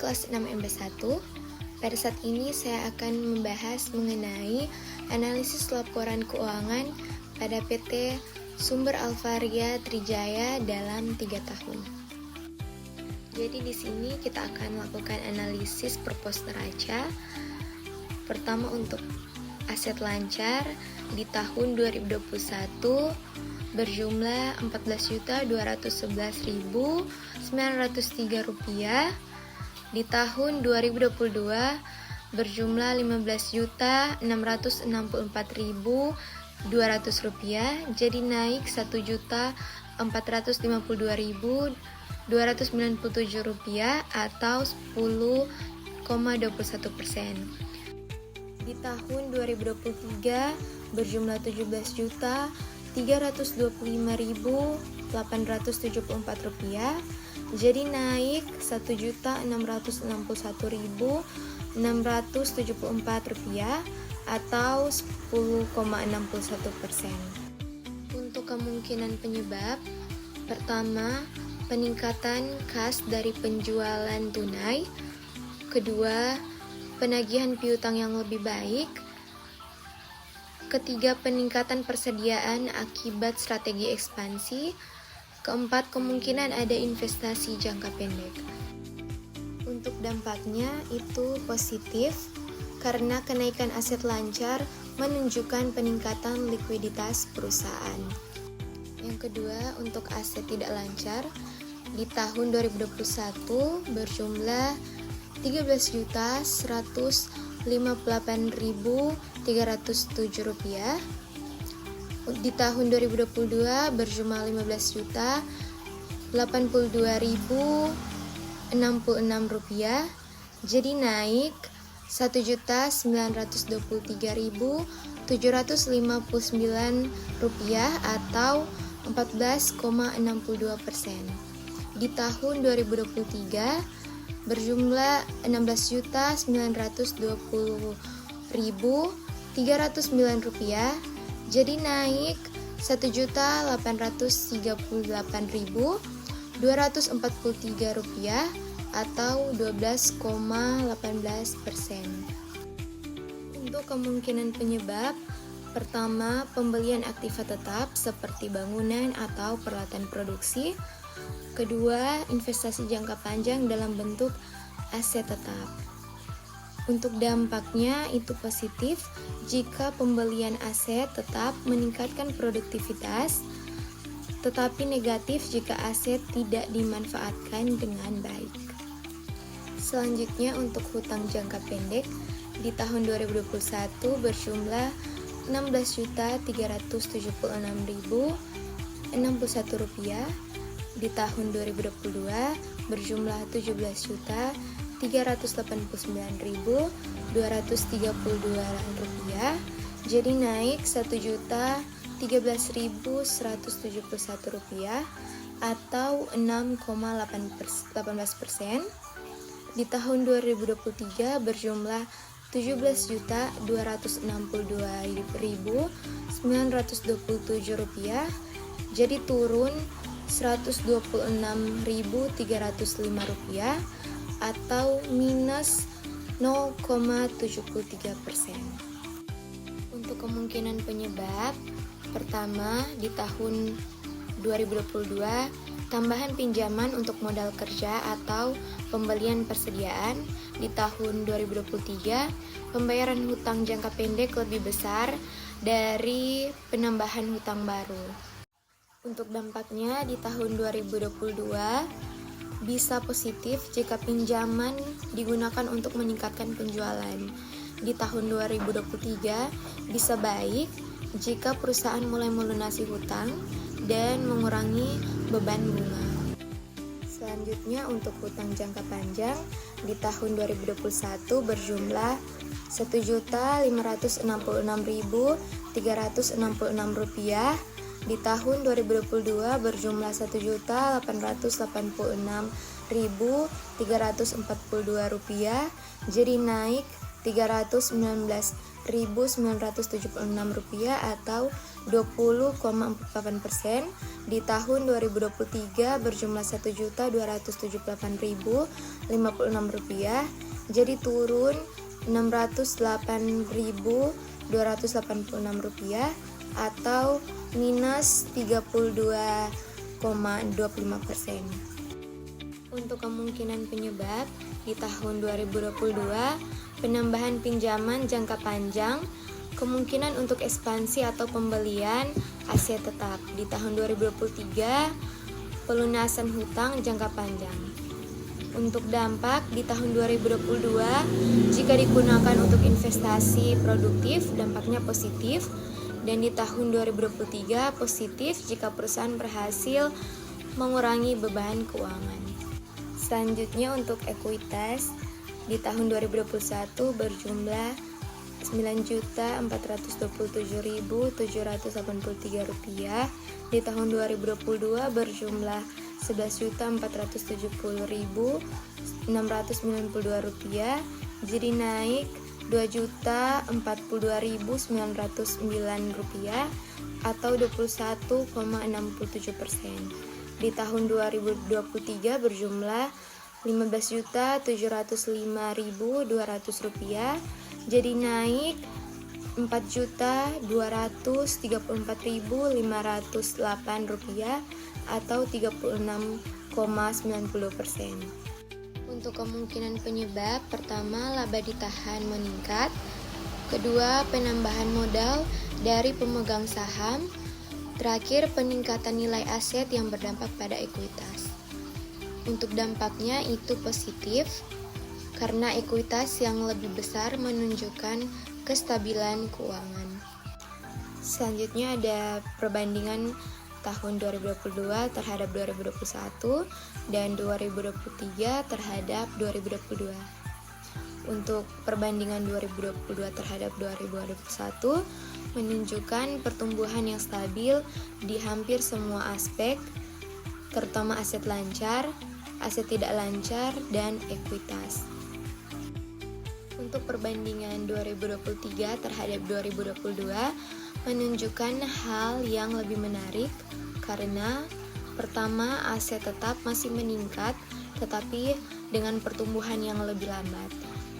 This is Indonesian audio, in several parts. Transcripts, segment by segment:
kelas 6 MB1. Pada saat ini saya akan membahas mengenai analisis laporan keuangan pada PT Sumber Alvaria Trijaya dalam 3 tahun. Jadi di sini kita akan melakukan analisis per pos neraca. Pertama untuk aset lancar di tahun 2021 berjumlah Rp14.211.903. Di tahun 2022 berjumlah Rp15.664.200, jadi naik Rp1.452.297 atau 10,21%. Di tahun 2023 berjumlah Rp17.325.874, jadi naik Rp1.661.674 atau 10,61%. Untuk kemungkinan penyebab, pertama, peningkatan kas dari penjualan tunai. Kedua, penagihan piutang yang lebih baik. Ketiga, peningkatan persediaan akibat strategi ekspansi. Keempat, kemungkinan ada investasi jangka pendek. Untuk dampaknya itu positif karena kenaikan aset lancar menunjukkan peningkatan likuiditas perusahaan. Yang kedua, untuk aset tidak lancar di tahun 2021 berjumlah Rp13.158.307. Di tahun 2022 berjumlah Rp15.082.066, jadi naik Rp1.923.759 atau 14,62%. Di tahun 2023 berjumlah Rp16.920.309, jadi naik Rp1.838.243 atau 12,18%. Untuk kemungkinan penyebab, pertama, pembelian aktiva tetap seperti bangunan atau peralatan produksi. Kedua, investasi jangka panjang dalam bentuk aset tetap. Untuk dampaknya itu positif jika pembelian aset tetap meningkatkan produktivitas, tetapi negatif jika aset tidak dimanfaatkan dengan baik. Selanjutnya untuk hutang jangka pendek di tahun 2021 berjumlah Rp16.376.061. Di tahun 2022 berjumlah Rp17.389.232, jadi naik Rp1.013.171 atau 6,18%. Di tahun 2023 berjumlah Rp17.262.927, jadi turun Rp126.305 atau minus 0,73%. Untuk kemungkinan penyebab, pertama, di tahun 2022 tambahan pinjaman untuk modal kerja atau pembelian persediaan. Di tahun 2023 pembayaran hutang jangka pendek lebih besar dari penambahan hutang baru. Untuk dampaknya di tahun 2022 bisa positif jika pinjaman digunakan untuk meningkatkan penjualan. Di tahun 2023 bisa baik jika perusahaan mulai melunasi hutang dan mengurangi beban bunga. Selanjutnya untuk hutang jangka panjang di tahun 2021 berjumlah Rp1.566.366. Di tahun 2022 berjumlah Rp1.886.342, jadi naik Rp319.976 atau 20,48%. Di tahun 2023 berjumlah Rp1.278.056, jadi turun Rp608.286 atau minus 32,25%. Untuk kemungkinan penyebab, di tahun 2022 penambahan pinjaman jangka panjang, kemungkinan untuk ekspansi atau pembelian aset tetap. Di tahun 2023 pelunasan hutang jangka panjang. Untuk dampak di tahun 2022, jika digunakan untuk investasi produktif, dampaknya positif. Dan di tahun 2023 positif jika perusahaan berhasil mengurangi beban keuangan. Selanjutnya untuk ekuitas, di tahun 2021 berjumlah Rp9.427.783. Di tahun 2022 berjumlah Rp11.470.692, jadi naik Rp2.042.909 atau 21,67%. Di tahun 2023 berjumlah Rp15.705.200, jadi naik Rp4.234.508 atau 36,90%. Untuk kemungkinan penyebab, pertama, laba ditahan meningkat. Kedua, penambahan modal dari pemegang saham. Terakhir, peningkatan nilai aset yang berdampak pada ekuitas. Untuk dampaknya itu positif, karena ekuitas yang lebih besar menunjukkan kestabilan keuangan. Selanjutnya ada perbandingan tahun 2022 terhadap 2021 dan 2023 terhadap 2022. Untuk perbandingan 2022 terhadap 2021 menunjukkan pertumbuhan yang stabil di hampir semua aspek, terutama aset lancar, aset tidak lancar, dan ekuitas. Untuk perbandingan 2023 terhadap 2022 menunjukkan hal yang lebih menarik karena pertama, aset tetap masih meningkat tetapi dengan pertumbuhan yang lebih lambat.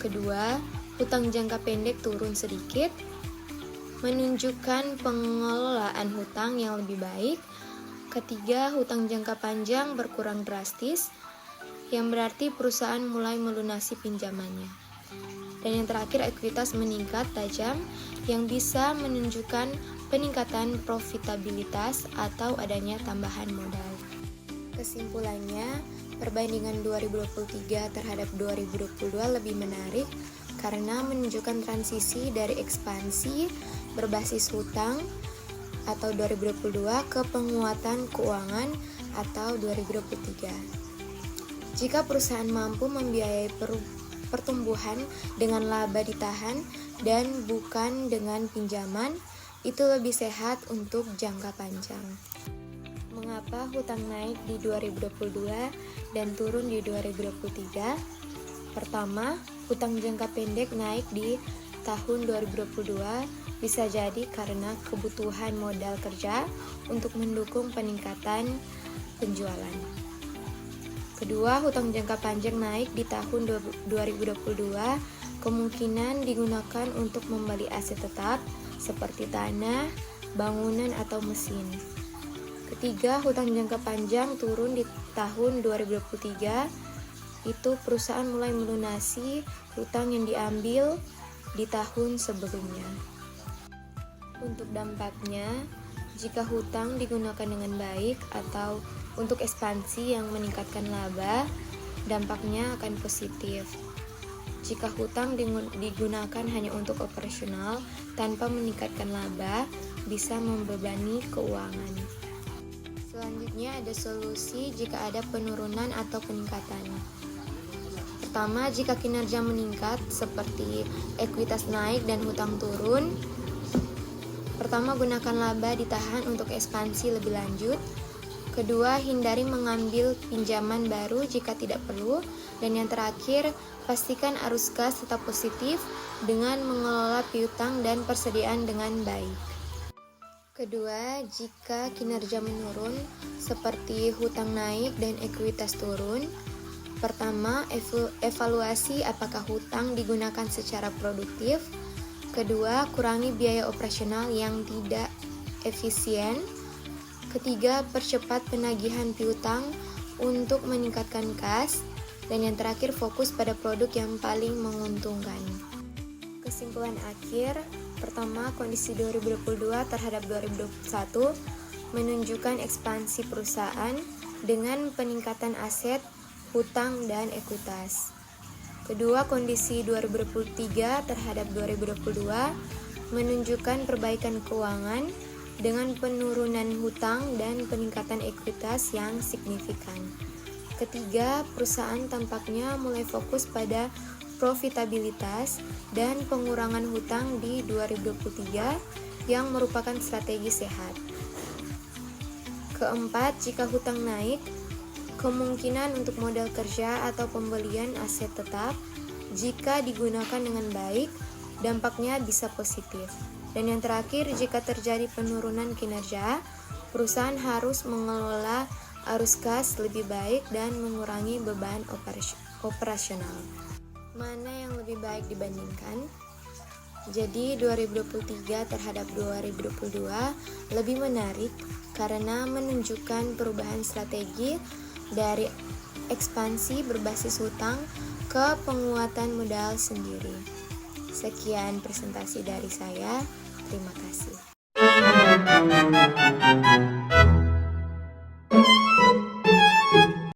Kedua, hutang jangka pendek turun sedikit, menunjukkan pengelolaan hutang yang lebih baik. Ketiga, hutang jangka panjang berkurang drastis, yang berarti perusahaan mulai melunasi pinjamannya. Dan yang terakhir, ekuitas meningkat tajam, yang bisa menunjukkan peningkatan profitabilitas atau adanya tambahan modal. Kesimpulannya, perbandingan 2023 terhadap 2022 lebih menarik karena menunjukkan transisi dari ekspansi berbasis hutang atau 2022 ke penguatan keuangan atau 2023. Jika perusahaan mampu membiayai pertumbuhan dengan laba ditahan dan bukan dengan pinjaman, itu lebih sehat untuk jangka panjang. Mengapa hutang naik di 2022 dan turun di 2023? Pertama, hutang jangka pendek naik di tahun 2022 bisa jadi karena kebutuhan modal kerja untuk mendukung peningkatan penjualan. Kedua, hutang jangka panjang naik di tahun 2022 kemungkinan digunakan untuk membeli aset tetap seperti tanah, bangunan, atau mesin. Ketiga, hutang jangka panjang turun di tahun 2023. Itu perusahaan mulai melunasi hutang yang diambil di tahun sebelumnya. Untuk dampaknya, jika hutang digunakan dengan baik atau untuk ekspansi yang meningkatkan laba, dampaknya akan positif. Jika hutang digunakan hanya untuk operasional tanpa meningkatkan laba, bisa membebani keuangan. Selanjutnya ada solusi jika ada penurunan atau peningkatan. Pertama, jika kinerja meningkat seperti ekuitas naik dan hutang turun, pertama gunakan laba ditahan untuk ekspansi lebih lanjut. Kedua, hindari mengambil pinjaman baru jika tidak perlu. Dan yang terakhir, pastikan arus kas tetap positif dengan mengelola piutang dan persediaan dengan baik. Kedua, jika kinerja menurun seperti hutang naik dan ekuitas turun, pertama, evaluasi apakah hutang digunakan secara produktif. Kedua, kurangi biaya operasional yang tidak efisien. Ketiga, percepat penagihan piutang untuk meningkatkan kas. Dan yang terakhir, fokus pada produk yang paling menguntungkan. Kesimpulan akhir, pertama, kondisi 2022 terhadap 2021 menunjukkan ekspansi perusahaan dengan peningkatan aset, hutang, dan ekuitas. Kedua, kondisi 2023 terhadap 2022 menunjukkan perbaikan keuangan dengan penurunan hutang dan peningkatan ekuitas yang signifikan. Ketiga, perusahaan tampaknya mulai fokus pada profitabilitas dan pengurangan hutang di 2023 yang merupakan strategi sehat. Keempat, jika hutang naik, kemungkinan untuk modal kerja atau pembelian aset tetap, jika digunakan dengan baik, dampaknya bisa positif. Dan yang terakhir, jika terjadi penurunan kinerja, perusahaan harus mengelola arus kas lebih baik dan mengurangi beban operasional. Mana yang lebih baik dibandingkan? Jadi 2023 terhadap 2022 lebih menarik karena menunjukkan perubahan strategi dari ekspansi berbasis hutang ke penguatan modal sendiri. Sekian presentasi dari saya. Terima kasih.